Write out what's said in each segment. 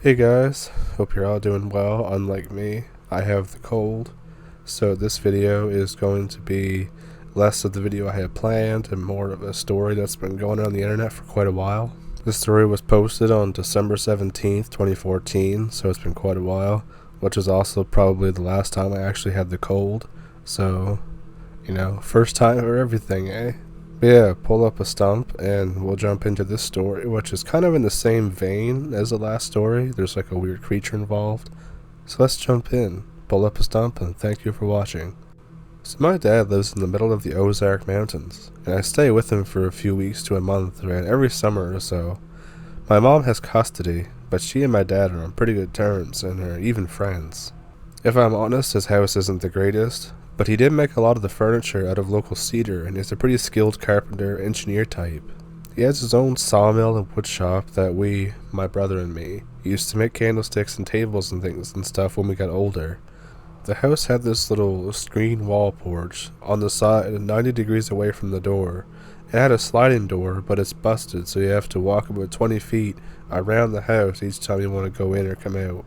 Hey guys, hope you're all doing well. Unlike me, I have the cold, so this video is going to be less of the video I had planned and more of a story that's been going on the internet for quite a while. This story was posted on December 17th, 2014, so it's been quite a while, which is also probably the last time I actually had the cold, so, first time for everything, eh? But yeah, pull up a stump and we'll jump into this story, which is kind of in the same vein as the last story. There's like a weird creature involved. So let's jump in, pull up a stump, and thank you for watching. So my dad lives in the middle of the Ozark Mountains, and I stay with him for a few weeks to a month around every summer or so. My mom has custody, but she and my dad are on pretty good terms and are even friends. If I'm honest, his house isn't the greatest, but he did make a lot of the furniture out of local cedar and is a pretty skilled carpenter engineer type. He has his own sawmill and wood shop that we, my brother and me, used to make candlesticks and tables and things and stuff when we got older. The house had this little screen wall porch on the side 90 degrees away from the door. It had a sliding door, but it's busted, so you have to walk about 20 feet around the house each time you want to go in or come out.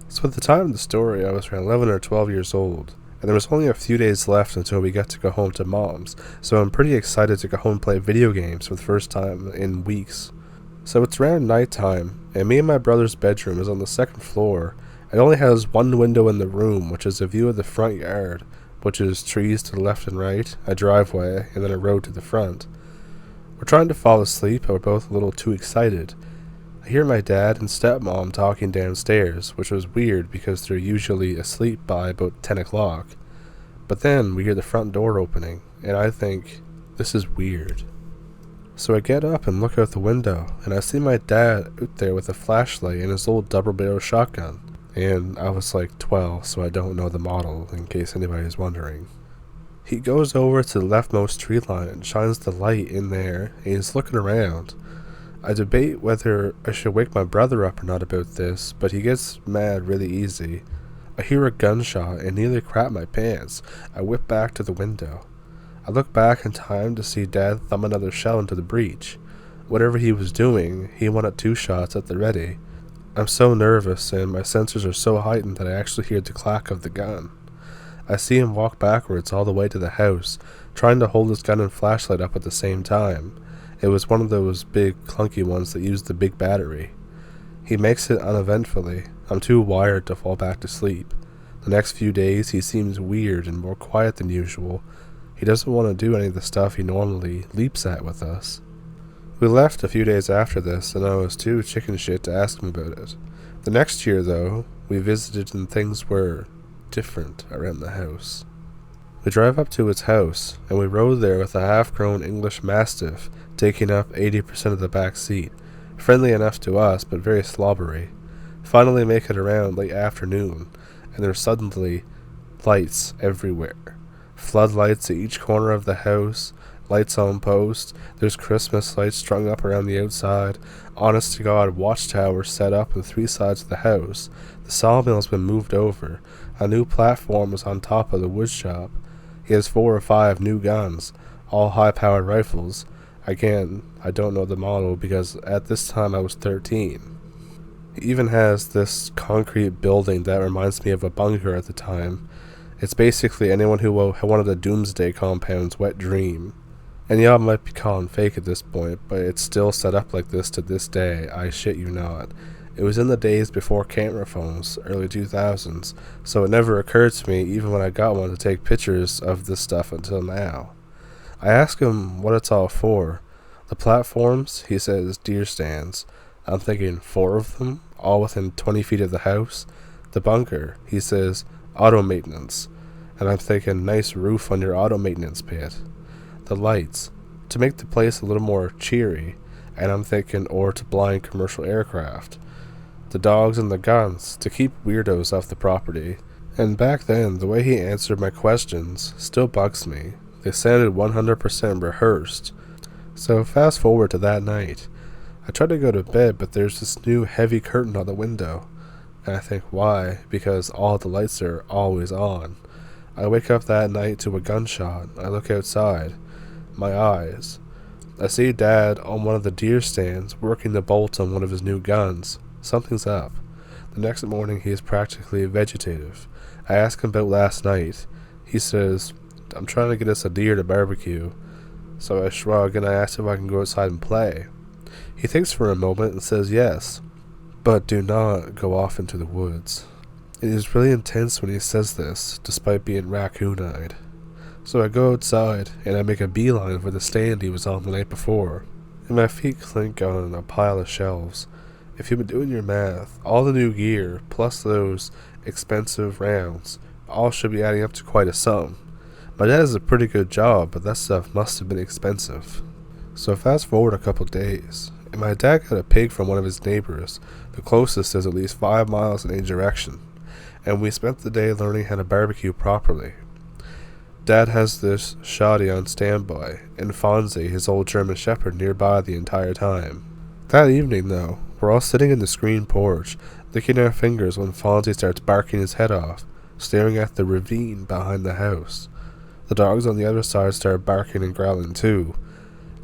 So at the time of the story, I was around 11 or 12 years old, and there was only a few days left until we got to go home to Mom's, so I'm pretty excited to go home and play video games for the first time in weeks. So it's around nighttime, and me and my brother's bedroom is on the second floor. It only has one window in the room, which is a view of the front yard, which is trees to the left and right, a driveway, and then a road to the front. We're trying to fall asleep, but we're both a little too excited. I hear my dad and stepmom talking downstairs, which was weird because they're usually asleep by about 10 o'clock. But then we hear the front door opening, and I think, this is weird. So I get up and look out the window, and I see my dad out there with a flashlight and his old double-barrel shotgun. And I was like 12, so I don't know the model, in case anybody's wondering. He goes over to the leftmost tree line and shines the light in there, and he's looking around. I debate whether I should wake my brother up or not about this, but he gets mad really easy. I hear a gunshot and nearly crap my pants. I whip back to the window. I look back in time to see Dad thumb another shell into the breech. Whatever he was doing, he wanted 2 shots at the ready. I'm so nervous and my sensors are so heightened that I actually hear the clack of the gun. I see him walk backwards all the way to the house, trying to hold his gun and flashlight up at the same time. It was one of those big, clunky ones that used the big battery. He makes it uneventfully. I'm too wired to fall back to sleep. The next few days, he seems weird and more quiet than usual. He doesn't want to do any of the stuff he normally leaps at with us. We left a few days after this, and I was too chicken shit to ask him about it. The next year, though, we visited and things were different around the house. We drive up to its house, and we rode there with a half-grown English Mastiff, taking up 80% of the back seat. Friendly enough to us, but very slobbery. Finally make it around late afternoon, and there's suddenly lights everywhere. Floodlights at each corner of the house, lights on posts, there's Christmas lights strung up around the outside, honest to God watchtowers set up on 3 sides of the house. The sawmill's been moved over. A new platform is on top of the wood shop. He has 4 or 5 new guns, all high-powered rifles. Again, I don't know the model because at this time I was 13. He even has this concrete building that reminds me of a bunker at the time. It's basically anyone who wanted a doomsday compound's wet dream. And y'all might be calling fake at this point, but it's still set up like this to this day, I shit you not. It was in the days before camera phones, early 2000s, so it never occurred to me, even when I got one, to take pictures of this stuff until now. I ask him what it's all for. The platforms, he says, deer stands. I'm thinking 4 of them, all within 20 feet of the house. The bunker, he says, auto maintenance. And I'm thinking nice roof on your auto maintenance pit. The lights, to make the place a little more cheery. And I'm thinking or to blind commercial aircraft. The dogs and the guns, to keep weirdos off the property. And back then, the way he answered my questions still bugs me. They sounded 100% rehearsed. So fast forward to that night. I try to go to bed, but there's this new heavy curtain on the window. And I think, why? Because all the lights are always on. I wake up that night to a gunshot. I look outside. My eyes. I see Dad on one of the deer stands working the bolt on one of his new guns. Something's up. The next morning he is practically vegetative. I ask him about last night. He says, I'm trying to get us a deer to barbecue. So I shrug and I ask if I can go outside and play. He thinks for a moment and says yes, but do not go off into the woods. It is really intense when he says this, despite being raccoon-eyed. So I go outside and I make a beeline for the stand he was on the night before, and my feet clink on a pile of shelves. If you've been doing your math, all the new gear, plus those expensive rounds, all should be adding up to quite a sum. My dad does a pretty good job, but that stuff must have been expensive. So fast forward a couple days, and my dad got a pig from one of his neighbors. The closest is at least 5 miles in any direction, and we spent the day learning how to barbecue properly. Dad has this shoddy on standby, and Fonzie, his old German Shepherd, nearby the entire time. That evening, though, we're all sitting in the screen porch, licking our fingers when Fonzie starts barking his head off, staring at the ravine behind the house. The dogs on the other side start barking and growling too.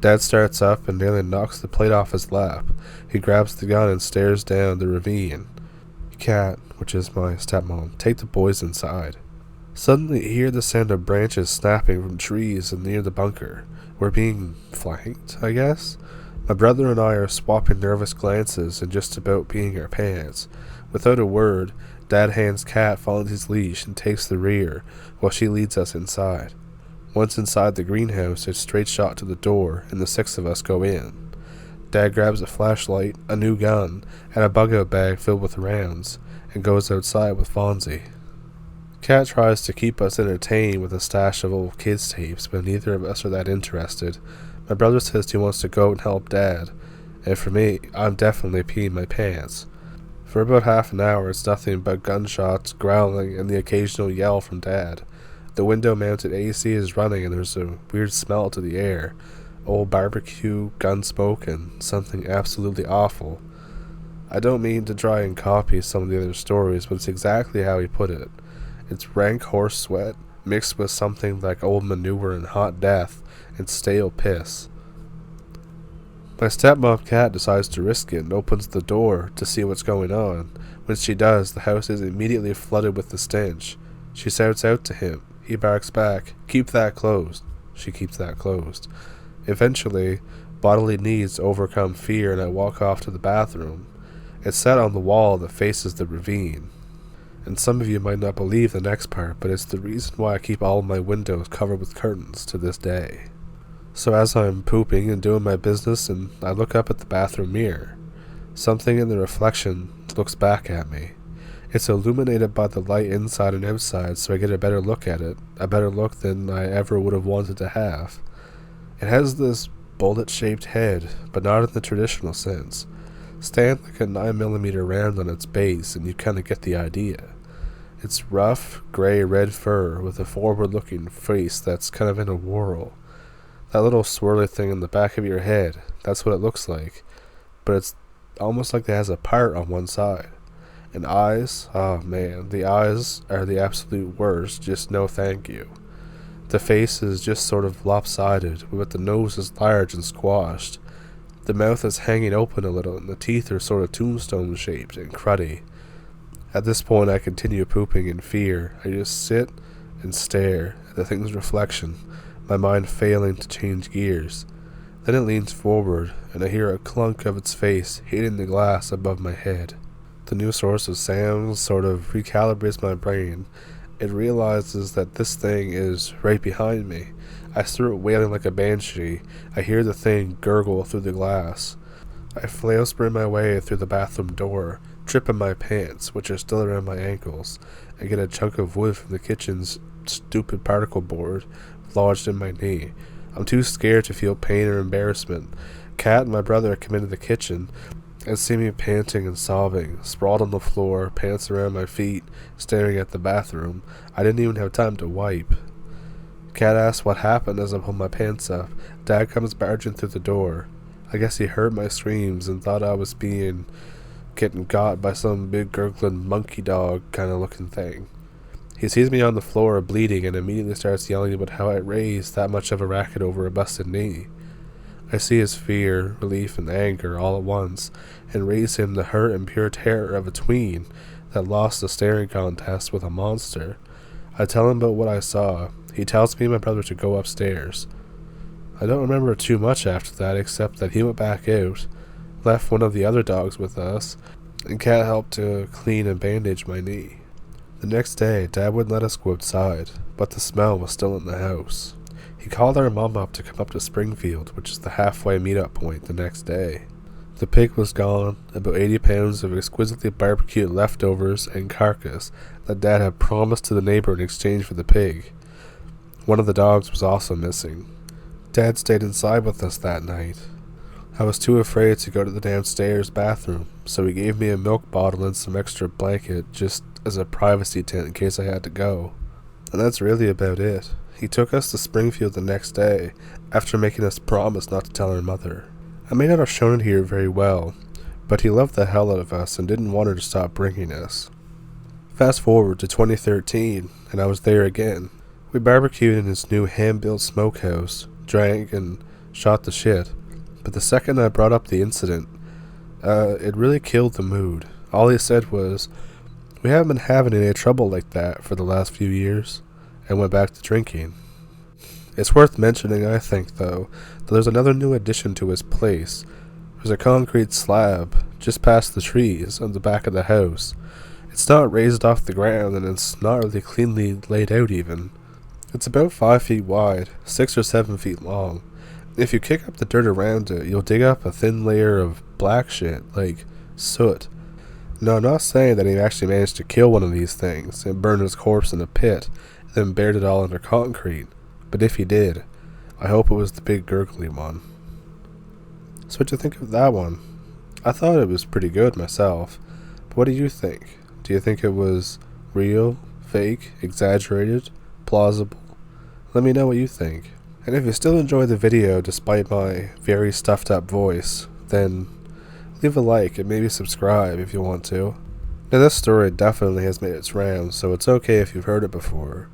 Dad starts up and nearly knocks the plate off his lap. He grabs the gun and stares down the ravine. Cat, which is my stepmom, take the boys inside. Suddenly you hear the sound of branches snapping from trees near the bunker. We're being flanked, I guess? My brother and I are swapping nervous glances and just about peeing our pants. Without a word, Dad hands Cat Fonzie's leash and takes the rear, while she leads us inside. Once inside the greenhouse, it's straight shot to the door, and the 6 of us go in. Dad grabs a flashlight, a new gun, and a bug-out bag filled with rounds, and goes outside with Fonzie. Cat tries to keep us entertained with a stash of old kids' tapes, but neither of us are that interested. My brother says he wants to go and help Dad, and for me, I'm definitely peeing my pants. For about half an hour, it's nothing but gunshots, growling, and the occasional yell from Dad. The window-mounted AC is running, and there's a weird smell to the air. Old barbecue, gun smoke, and something absolutely awful. I don't mean to try and copy some of the other stories, but it's exactly how he put it. It's rank horse sweat, mixed with something like old manure and hot death, and stale piss. My stepmom Cat decides to risk it and opens the door to see what's going on. When she does, the house is immediately flooded with the stench. She shouts out to him. He barks back, "Keep that closed." She keeps that closed. Eventually, bodily needs overcome fear, and I walk off to the bathroom. It's set on the wall that faces the ravine. And some of you might not believe the next part, but it's the reason why I keep all of my windows covered with curtains to this day. So as I'm pooping and doing my business, and I look up at the bathroom mirror, something in the reflection looks back at me. It's illuminated by the light inside and outside, so I get a better look at it, a better look than I ever would have wanted to have. It has this bullet-shaped head, but not in the traditional sense. Stand like a 9mm round on its base, and you kind of get the idea. It's rough, gray-red fur with a forward-looking face that's kind of in a whirl. That little swirly thing in the back of your head, that's what it looks like, but it's almost like it has a part on one side. And eyes, oh man, the eyes are the absolute worst, just no thank you. The face is just sort of lopsided, but the nose is large and squashed. The mouth is hanging open a little, and the teeth are sort of tombstone-shaped and cruddy. At this point, I continue pooping in fear. I just sit and stare at the thing's reflection, my mind failing to change gears. Then it leans forward, and I hear a clunk of its face hitting the glass above my head. The new source of sounds sort of recalibrates my brain. It realizes that this thing is right behind me. I start wailing like a banshee. I hear the thing gurgle through the glass. I flail sprint my way through the bathroom door, trip in my pants, which are still around my ankles. I get a chunk of wood from the kitchen's stupid particle board lodged in my knee. I'm too scared to feel pain or embarrassment. Kat and my brother come into the kitchen and see me panting and sobbing, sprawled on the floor, pants around my feet, staring at the bathroom. I didn't even have time to wipe. Kat asks what happened as I pull my pants up. Dad comes barging through the door. I guess he heard my screams and thought I was getting got by some big gurgling monkey dog kind of looking thing. He sees me on the floor bleeding and immediately starts yelling about how I raised that much of a racket over a busted knee. I see his fear, relief, and anger all at once, and raise him the hurt and pure terror of a tween that lost the staring contest with a monster. I tell him about what I saw. He tells me and my brother to go upstairs. I don't remember too much after that, except that he went back out, left one of the other dogs with us, and can't help to clean and bandage my knee. The next day, Dad wouldn't let us go outside, but the smell was still in the house. He called our mom up to come up to Springfield, which is the halfway meet-up point, the next day. The pig was gone, about 80 pounds of exquisitely barbecued leftovers and carcass that Dad had promised to the neighbor in exchange for the pig. One of the dogs was also missing. Dad stayed inside with us that night. I was too afraid to go to the downstairs bathroom, so he gave me a milk bottle and some extra blanket just as a privacy tent in case I had to go. And that's really about it. He took us to Springfield the next day, after making us promise not to tell our mother. I may not have shown it here very well, but he loved the hell out of us and didn't want her to stop bringing us. Fast forward to 2013, and I was there again. We barbecued in his new hand-built smokehouse, drank, and shot the shit. But the second I brought up the incident, it really killed the mood. All he said was, "We haven't been having any trouble like that for the last few years," and went back to drinking. It's worth mentioning, I think, though, that there's another new addition to his place. There's a concrete slab just past the trees on the back of the house. It's not raised off the ground, and it's not really cleanly laid out even. It's about 5 feet wide, 6 or 7 feet long. If you kick up the dirt around it, you'll dig up a thin layer of black shit, like soot. Now, I'm not saying that he actually managed to kill one of these things and burn his corpse in a pit, then buried it all under concrete. But if he did, I hope it was the big gurgly one. So what'd you think of that one? I thought it was pretty good myself. But what do you think? Do you think it was real, fake, exaggerated, plausible? Let me know what you think. And if you still enjoy the video despite my very stuffed up voice, then leave a like and maybe subscribe if you want to. Now this story definitely has made its rounds, so it's okay if you've heard it before.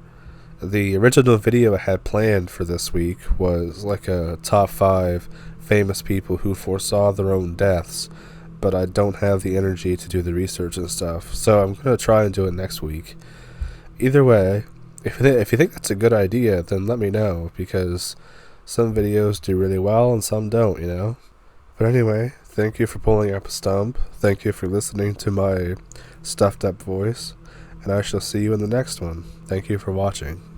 The original video I had planned for this week was like a top 5 famous people who foresaw their own deaths, but I don't have the energy to do the research and stuff, so I'm going to try and do it next week. Either way, if you think that's a good idea, then let me know, because some videos do really well and some don't, you know? But anyway, thank you for pulling up a stump, thank you for listening to my stuffed up voice, and I shall see you in the next one. Thank you for watching.